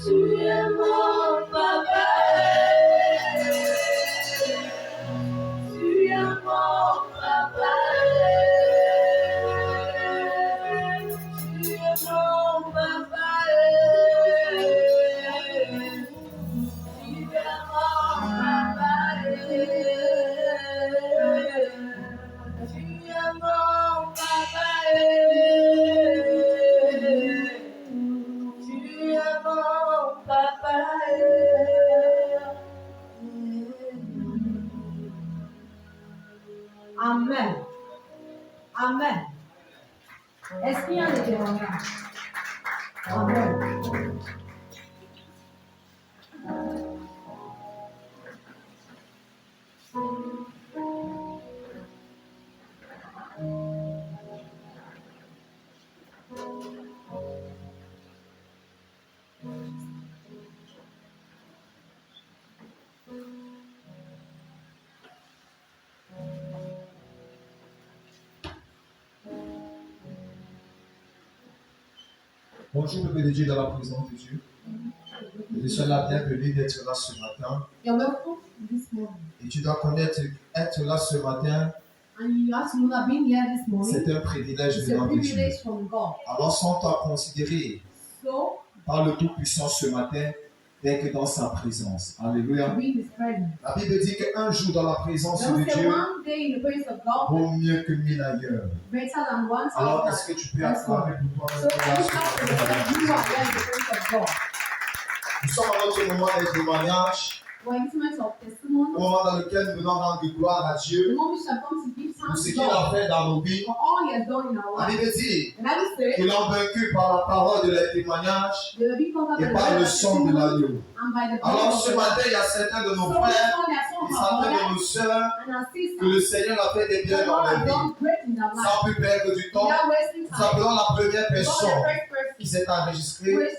Tu es mon papa. Tu es mon papa. Tu es mon papa. Tu es mon papa. Tu es mon papa. Tu es mon papa. Amen. Amen. Est-ce qu'il y a des témoignages? Amen. Bonjour, peuple de Dieu dans la présence de Dieu. Je suis la bienvenue d'être là ce matin. Et tu dois connaître, être là ce matin, c'est un privilège venant de Dieu. Alors sans toi considérer par le Tout-Puissant ce matin, d'être dans sa présence. Alléluia. La Bible dit qu'un jour dans la présence de Dieu vaut mieux que 1000 ailleurs. Alors est-ce que tu peux acclamer pour toi Nous sommes à notre moment des témoignages, au moment dans lequel nous venons rendre gloire à Dieu pour ce qu'il a fait dans nos vies. La Bible dit qu'ils l'ont vaincu par la parole de les témoignages et par le son de l'agneau. Alors ce matin, il y a certains de nos frères et certains de nos sœurs que le Seigneur a fait des biens dans leur vie. Sans plus perdre du temps, nous appelons la première personne qui s'est enregistrée,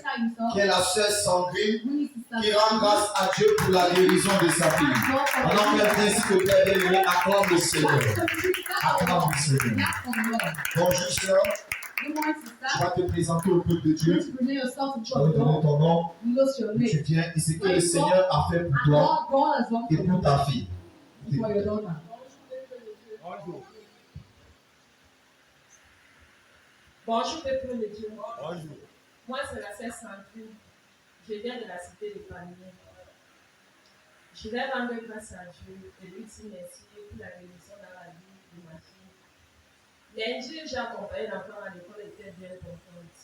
qui est la sœur Sandrine, qui rend grâce à Dieu pour la guérison de sa fille. Alors maintenant, s'il te plaît, bien-aimé, acclame le Seigneur. Acclame le Seigneur. Bonjour sœur. Tu vas te présenter au peuple de Dieu. Tu vas lui donner ton nom, où tu viens et ce que le Seigneur a fait pour toi et pour ta fille. Bonjour. Bonjour, peuple de Dieu. Bonjour. Moi, c'est la sœur Sandrine. Je viens de la cité de Panier. Je vais rendre grâce à Dieu et lui dire merci pour la guérison dans la vie de ma fille. Lundi, j'ai accompagné l'enfant à l'école, elle était bien contente.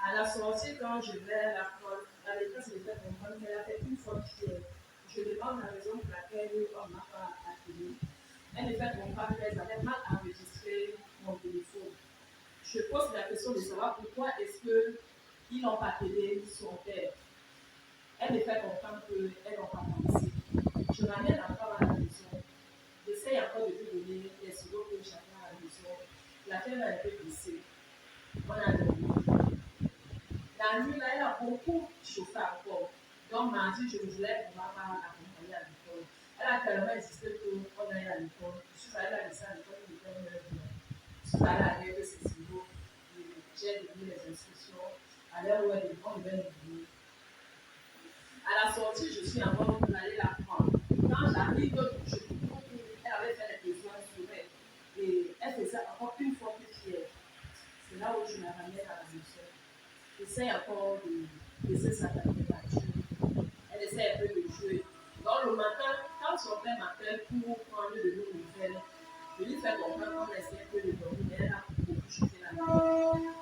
À la sortie, quand je vais à l'école, elle était contente, mais elle a fait une fois fière. Je demande la raison pour laquelle on ne m'a pas appelé. Elle me fait comprendre qu'elle avait mal enregistré mon téléphone. Je pose la question de savoir pourquoi est-ce qu'ils n'ont pas appelé son père. Elle me fait comprendre qu'elles n'ont pas pensé. Je m'amène encore à la maison. J'essaie encore de lui donner les secondes que j'avais à la maison. La fille a été blessée. On a dormi. La nuit, là, elle a beaucoup chauffé encore. Donc, mardi, je me voulais pouvoir l'accompagner à l'école. Elle a tellement insisté qu'on aille à l'école. Je suis allée la laisser à l'école, il était 9h. Je suis allée à l'école, c'est Silo. J'ai donné les instructions. À l'heure où elle est devant, elle devait nous. À la sortie, je suis encore allée la prendre. Quand j'arrive, je trouve qu'elle avait fait les besoins sur elle. Et elle faisait encore une fois plus fière. C'est là où je la ramène à la maison. J'essaie encore de laisser sa température. Elle essaie un peu de jouer. Donc le matin, quand son père m'appelle pour prendre de nos nouvelles, je lui fais comprendre qu'on essaie un peu de dormir, mais elle a beaucoup chauffé la nuit.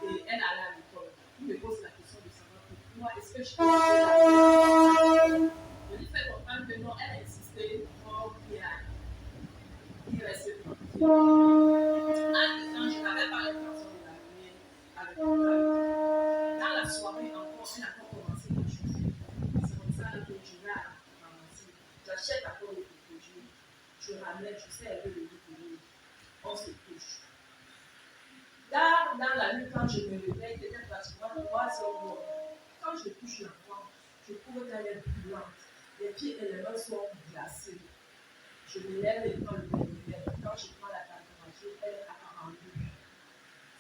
Et elle allait à l'école. Il me pose la question de savoir pourquoi est-ce que je fais ça. Je lui fais comprendre que non, elle a insisté pour qu'il reste tranquille. Quand je n'avais pas l'intention de la venir avec mon père. Dans la soirée, encore, elle a encore commencé à chauffer. C'est comme ça que je vais ramasser. J'achète encore le protéger. Je ramène, je sais un peu de lui. On se touche. Dans la nuit, quand je me réveille, peut-être pratiquement 3h. Quand je touche l'enfant, je trouve qu'elle est brûlante. Les pieds et les mains sont glacés. Je me lève et prends le thermomètre. Quand je prends la température, elle est à 42.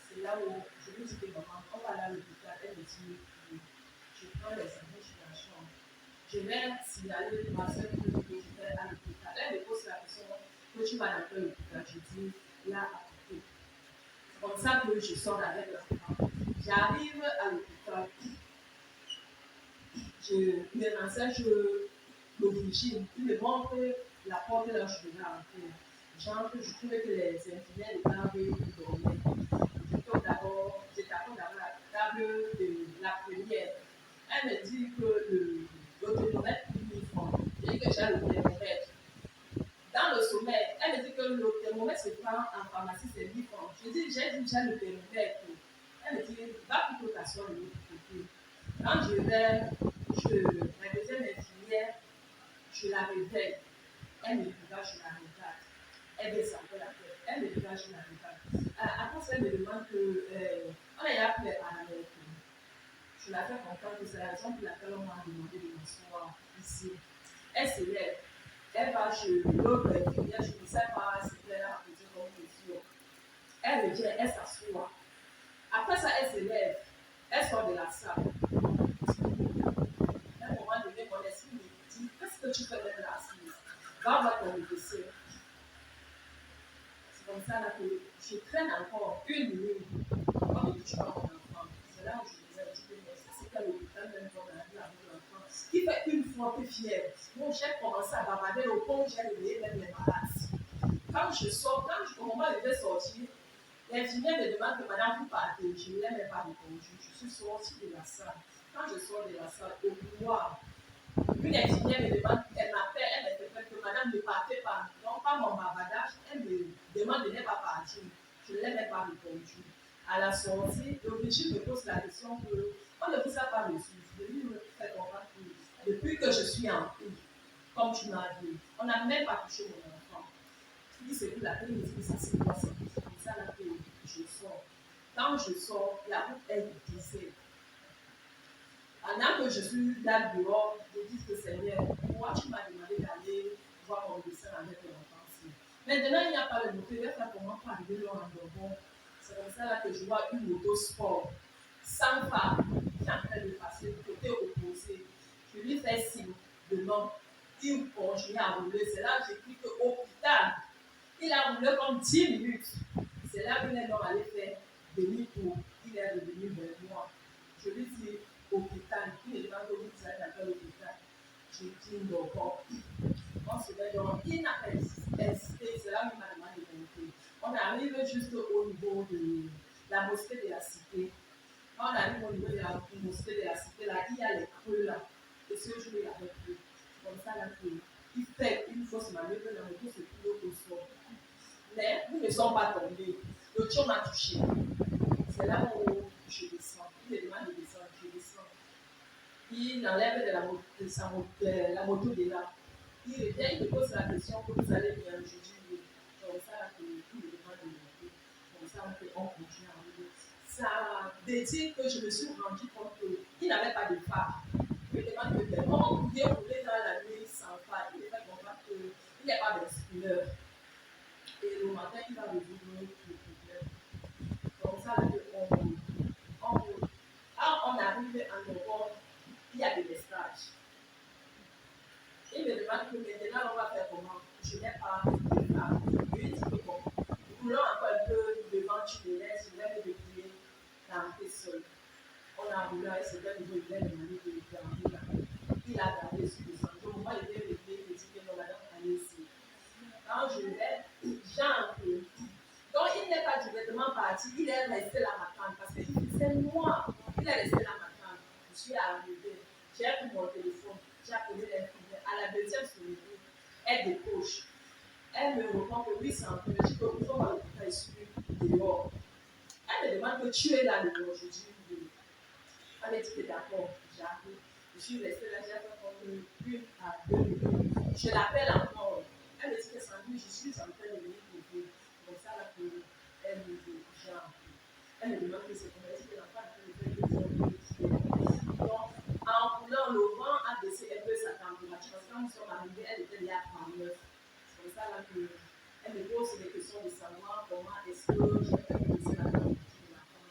C'est là où je lui dis que maman, on va aller à l'hôpital. Elle me dit dit, je prends les amis sur la chambre. Je vais signaler ma soeur que je vais à l'hôpital. Elle me pose la question que tu vas dans quel hôpital. Je dis là à côté. C'est comme ça que je sors avec l'enfant. J'arrive à l'hôpital. Je me renseigne l'origine. Il me montre la porte là où je devais entrer. J'entre, je trouve que les infirmières de table dormaient. J'étais d'abord à la table de la première. Elle me dit que le thermomètre est 1000 francs. J'ai dit que j'ai le thermomètre. Dans le sommeil, elle me dit que le thermomètre se prend en pharmacie, c'est 1000 francs. J'ai dit j'ai le thermomètre. Elle me dit va plutôt t'asseoir de l'autre côté. Quand je vais, la deuxième infirmière, je la réveille. Elle me regarde, je la regarde. Elle baisse un peu la tête. Elle me regarde, je la regarde. Après ça, elle me demande que on est là pour les paramètres. Je la fais comprendre que c'est la raison pour laquelle on m'a demandé de m'asseoir ici. Elle se lève. Elle va chez l'autre infirmière. Je ne sais pas si elle a posé comme question. Elle me dit, elle s'assoit. Après ça, elle se lève. Elle sort de la salle. À un moment donné, mon esprit me dit, qu'est-ce que tu fais même là assise? Va voir ton médecin. C'est comme ça là que je traîne encore une minute. On me dit, tu vas mon enfant. C'est là où je disais, c'est qu'à l'hôpital, même quand on arrive avec l'enfant, qui fait une fois que fièvre. Mon chef commençait à bavarder au pont, j'ai réveillé même les malades. Quand je sors, au moment où je vais sortir, l'infirmière me demande que madame, vous partez. Je ne l'ai même pas répondu. Je suis sortie de la salle. Quand je sors de la salle, au couloir, une infirmière me demande, elle m'appelle, elle m'interpelle que madame ne partez pas. Non, pas mon bavardage, elle me demande de ne pas partir. Je ne l'ai même pas répondu. À la sortie, le régime me pose la question que on ne vous a pas reçu. Je lui fais comprendre que depuis que je suis en cours, comme tu m'as dit, on n'a même pas touché mon enfant. Il dit c'est pour la peine, il dit ça c'est quoi, c'est pour ça là que je sors. Quand je sors, la route est difficile. Pendant que je suis là dehors, je dis que Seigneur, pourquoi tu m'as demandé d'aller voir mon médecin avec l'enfant? Maintenant, il n'y a pas de moto, il va faire comment pour arriver là en Gabon. C'est comme ça là que je vois une moto sport, sans phare, qui est en train de passer du côté opposé. Je lui fais signe de non. Il continue à rouler. C'est là que j'écris que hôpital. Il a roulé comme 10 minutes. C'est là qu'il est donc allé faire demi-tour. Il est revenu vers moi. Je lui dis hôpital. Il me demande où vous allez dans quel hôpital. Je dis non. On se met donc. Il n'a pas insisté. C'est là qu'il m'a demandé de monter. On arrive juste au niveau de la mosquée de la cité. Quand on arrive au niveau de la mosquée de la cité, là, il y a les creux là. Et ce jour, il y avait creux. Comme ça, là, il fait une fausse manœuvre, la moto se trouve au sol. Mais nous ne sommes pas tombés. Le tien m'a touché. C'est là où je descends. Il me demande de descendre, je descends. Il enlève la moto de là. Il revient, il me pose la question que vous allez bien. Je dis oui. Comme ça, il me demande de monter. Comme ça, on continue à rouler. Ça veut dire que je me suis rendu compte qu'il n'avait pas de phare. Il me demande comment vous pouvez rouler dans la nuit sans phare. Il me fait comprendre qu'il n'y a pas d'inspirateur. Et le matin, il va résoudre le problème. Comme ça, on roule. Quand on arrive en novembre, il y a des messages. Il me demande que maintenant, on va faire comment? Je n'ai pas de phare. Je lui dis que bon, roulons encore un peu devant, tu me laisses, je vais me débrouiller d'entrer seul. On a roulé avec ce gars, il m'a demandé de le faire là. Il a gardé sur le centre. Au moment où il est réveillé, il me dit que non, madame, allez ici. Quand je vais, j'entre. Donc, il n'est pas directement parti, il est resté là m'attendre parce qu'il faisait noir. Il est resté là m'attendre. Je suis arrivée, j'ai pris mon téléphone, j'ai appelé l'infirmière. À la deuxième sonnerie, elle décroche. Elle me répond que oui, c'est un peu. Je dis que vous faut voir l'hôpital ici dehors. Elle me demande que tu es là dehors. Je dis oui. Elle me dit que d'accord, j'arrive. Je suis restée là, j'ai fait comme 1 à 2 minutes. Je l'appelle encore. Elle me dit que Sandrine, je suis en train de venir trouver. Comme ça, là, elle me dit, genre. Elle me demande que c'est comme elle dit que l'enfant a fait le donc, en roulant, le vent a baissé un peu sa température. Parce que quand nous sommes arrivés, elle était déjà à 39. C'est comme ça là qu'elle me pose des questions de savoir comment est-ce que je vais baisser la température de l'enfant.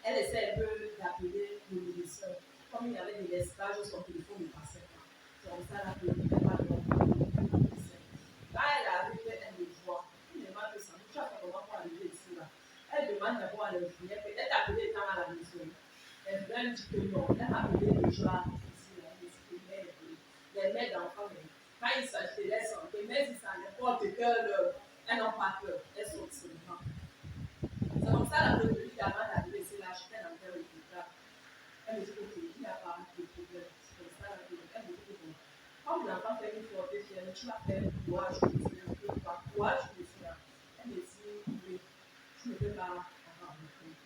Elle essaie un peu d'appeler le médecin. Comme il y avait des stages, son téléphone ne passait pas. C'est comme ça là que je n'ai pas de médecin. Quand elle arrive, elle me voit. Elle me demande que ça. Tu as fait comment pour arriver ici là? Elle demande d'abord à l'infirmière. Peut-être appeler quand à la maison. Elle dit que non. Elle m'a appelé déjà ici là. Les mères d'enfants. Quand il s'agit de leur santé, même si ça n'importe quelle heure, elles n'ont pas peur. Elles sont seulement. C'est comme ça la première vie avant d'arriver ici là, j'étais dans le résultat. Elle me dit ok, il n'y a pas de problème. C'est comme ça la première. Elle me dit que comme l'enfant fait une forte fière, tu vas faire courage de suivre. Courage de suivre. Elle me dit oui, tu ne peux pas avoir de problème.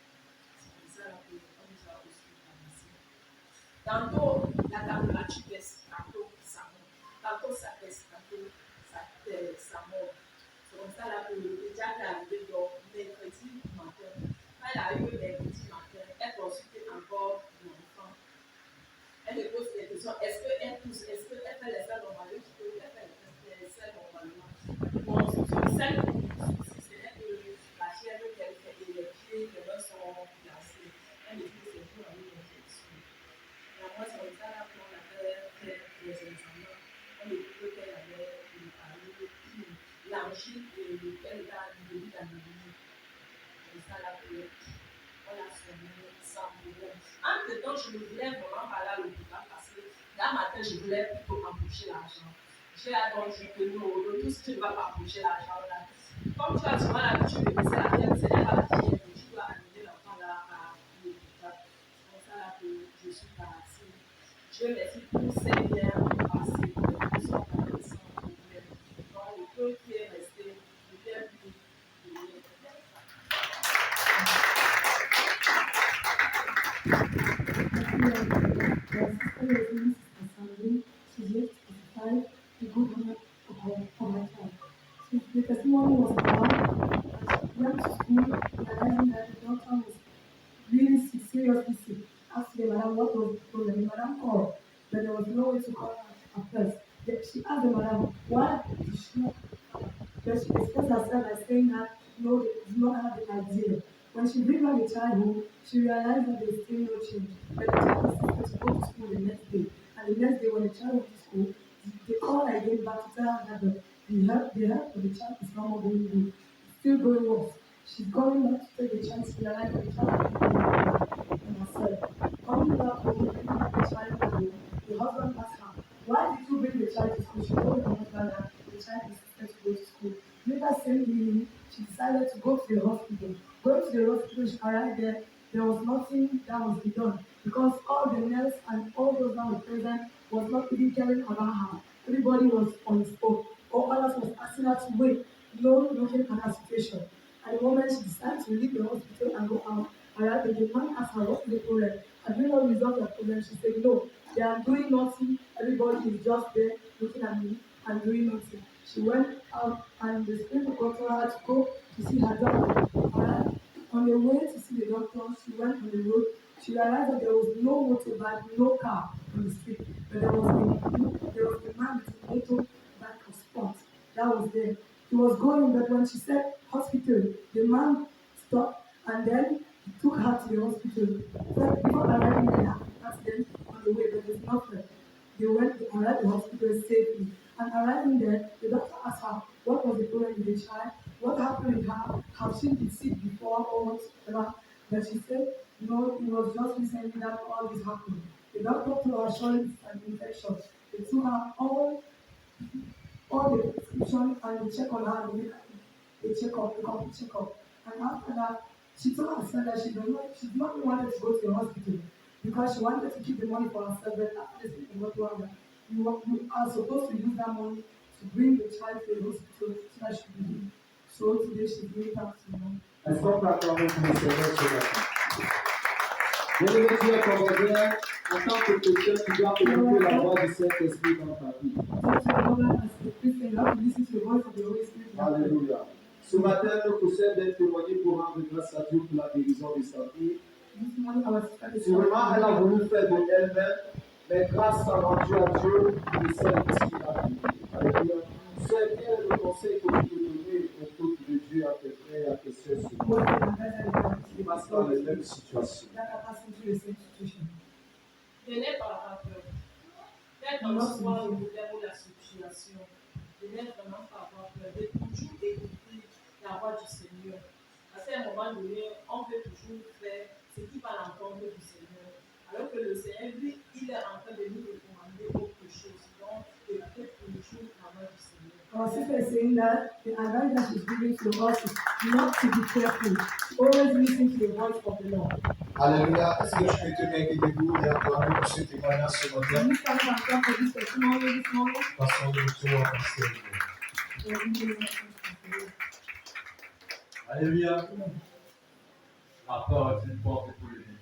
C'est comme ça la première. On nous a reçu par ici. Tantôt, la température baisse, tantôt ça monte. Tantôt ça baisse, tantôt ça monte. C'est comme ça là que le diable est arrivé donc mercredi matin. Quand elle arrive mercredi matin, elle consulte encore l'enfant. Elle me pose des questions. Est-ce qu'elle pousse? Est-ce qu'elle fait les selles normalement? Je peux lui faire les selles normalement. Bon, sur celle qui c'est que la chair qu'elle fait et les pieds, les mains sont glacés. Elle me dit que c'est pour aller l'injection. Et moi, c'est comme ça là qu'on a fait les examens. On me dit qu'elle avait l'angine et qu'elle était en début d'anémie. Comme ça là, on l'a soigné sans problème. Entre-temps, je voulais vraiment parler à l'hôpital parce que là matin, je voulais plutôt embaucher l'argent. J'ai attendu que nous, tout ce qui ne va pas embaucher l'argent là. Comme tu as souvent l'habitude de laisser la pierre, c'est pas la pierre que tu dois amener l'enfant là à l'hôpital. C'est comme ça là que je suis partie. Dieu merci pour ces biens passés, qui sont passés sans problème. Donc, le peu qui est resté, le bien plus. The testimony was about she went to school realizing that the doctor was really sick, seriously sick. Asked the madam what was the problem. The madam called, but there was no way to call her at first. Then she asked the madam why did she not call her? But she expressed herself by saying that no, they did not have an idea. When she bring back the child home, she realized that there was still no change. But the child was supposed to go to school the next day. And the next day when the child went to school, they called her again back to tell her that the health of the child is no more going good. It's still going worse. She's going back to take the child to realize that the child is going on herself. Coming back home, bringing back the child home, the husband asked her, why did you bring the child to school? She told her husband that the child is supposed to go to school. Later same evening, she decided to go to the hospital. Going to the hospital, she arrived there was nothing that was be done because all the nurse and all those that were present was not even caring about her. Everybody was on his own. All others was asking her to wait, looking at her situation. At the moment she decided to leave the hospital and go out, arrived, the man asked her what's the problem. Have you not resolved the problem? She said no, they are doing nothing. Everybody is just there looking at me and doing nothing. She went out and the spirit got her to go to see her doctor. On the way to see the doctor, she went on the road. She realized that there was no motorbike, no car on the street, but there was a man with a motorbike of sports that was there. He was going, but when she said hospital, the man stopped and then he took her to the hospital. So before arriving there, accident on the way, but there's nothing. They arrived at the hospital safely. And arriving there, the doctor asked her what was the problem with the child, what happened with her, has she been sick before or whatever. But she said, no, it was just recently that all this happened. The doctor told her showing an infection. They took her all the prescription and they check on her, the complete checkup. And after that, she told herself that she did not wanted to go to the hospital because she wanted to keep the money for herself, but after this thing, what happened? You are supposed to use that money to bring the child to the hospital so that she will be healed. So today she's going back to them. Est-ce qu'on peut acclamer pour le Seigneur ce matin? Bien-aimé, tu es comédien, en tant que chrétien, tu dois écouter la voix du Saint-Esprit dans ta vie. Alléluia. Ce matin, nous possèdons témoigner pour rendre grâce à Dieu pour la guérison de sa vie. Sûrement, elle a voulu faire de elle-même, mais grâce à Dieu, le Saint-Esprit a guéri. Alléluia. C'est bien le conseil que je peux donner aux autres. que Dieu a fait et a fait sur What moi. the Lord Il passe dans les mêmes situations. that are passing through the same situation. Je n'ai pas avoir peur. Quelle qu'en soit le problème ou la situation, je n'ai vraiment pas avoir peur de toujours écouter la voix du Seigneur. Parce qu'à un moment donné, on peut toujours faire ce qui va à l'encontre du Seigneur. Alors que le Seigneur, lui, il est en train de nous recommander autre chose. Donc, écoutez toujours la voix du Seigneur. Our sister is saying that the advice that she's giving to us is not to be careful, always listen to the voice of the Lord. Alléluia. Est-ce que je peux te mettre debout et acclamer pour ce témoignage ce matin? Can you stand up and clap for this testimony this morning? Passons de retour à Pasteur. Alléluia. La peur est une porte pour les ennemis.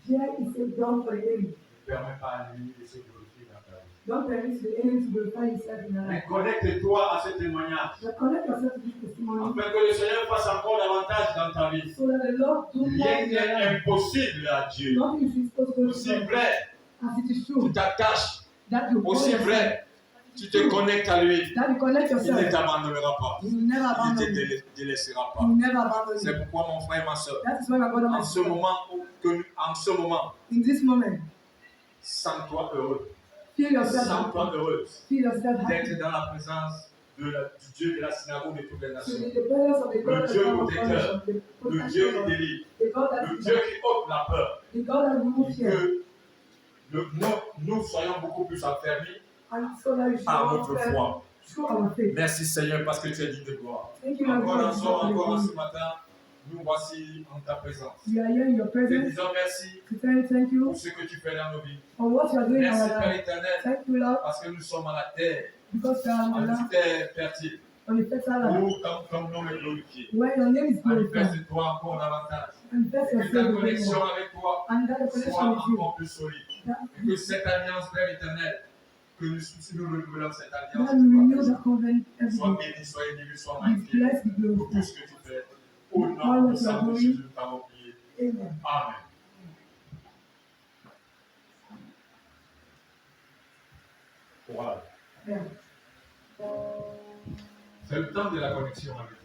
Fear is a door for the enemy. Ne permet pas à l'ennemi de se glorifier dans ta vie. Don't permit the enemy to glorify himself in your Mais life. connecte-toi à ce témoignage. But connect yourself to this testimony Afin que le Seigneur fasse encore davantage dans ta vie. so that the Lord do more Rien in your n'est life. impossible à Dieu. Nothing is impossible to Aussi God. vrai, As it is tu true t'attaches. that you Aussi connect vrai, tu te connectes à lui. that you connect Il ne yourself. t'abandonnera pas. He will never Il ne abandon te you. délaissera He pas. will never abandon C'est you. pourquoi mon frère et ma soeur, That is why my brother and en my ce sister, moment, in this moment, sens-toi heureux. feel yourself Sens-toi happy. heureuse Feel yourself happy. d'être dans la présence du Dieu de la synagogue de toutes les To nations. be the presence of the God Le that Dieu comes protecteur, from the Le protection Dieu qui of délivre. the God that Le is Dieu qui ôte la peur. the God that removes Et fear. que nous soyons beaucoup plus affermis And so that you should par not notre fear foi. through our faith. Merci Seigneur parce que tu es digne de gloire. Thank you, Lord Encore God, un soir, for the encore glory. ce matin, nous voici en ta présence. We are here in your Te presence disons merci to thank you pour ce que tu fais dans nos vies. for what you are doing in Merci our Père life. éternel Thank you, Lord, parce que nous sommes à la terre, because you are on the en land, terre fertile, on the fertile land, où ton nom est glorifié. where your name is glorified. Manifeste-toi encore davantage. Manifest Et que ta yourself with connexion more. avec toi And that the soit connection with you, encore plus solide. that, Et que cette alliance, Père éternel, que nous renouvelons cette alliance, that we renew the covenant every sois day. béni, sois élevé, sois Be magnifié blessed, be pour tout glorified. ce que tu fais. Au nom puissant de Jésus, nous t'avons prié. Amen. Amen. Voilà. Yeah. C'est le temps de la connexion avec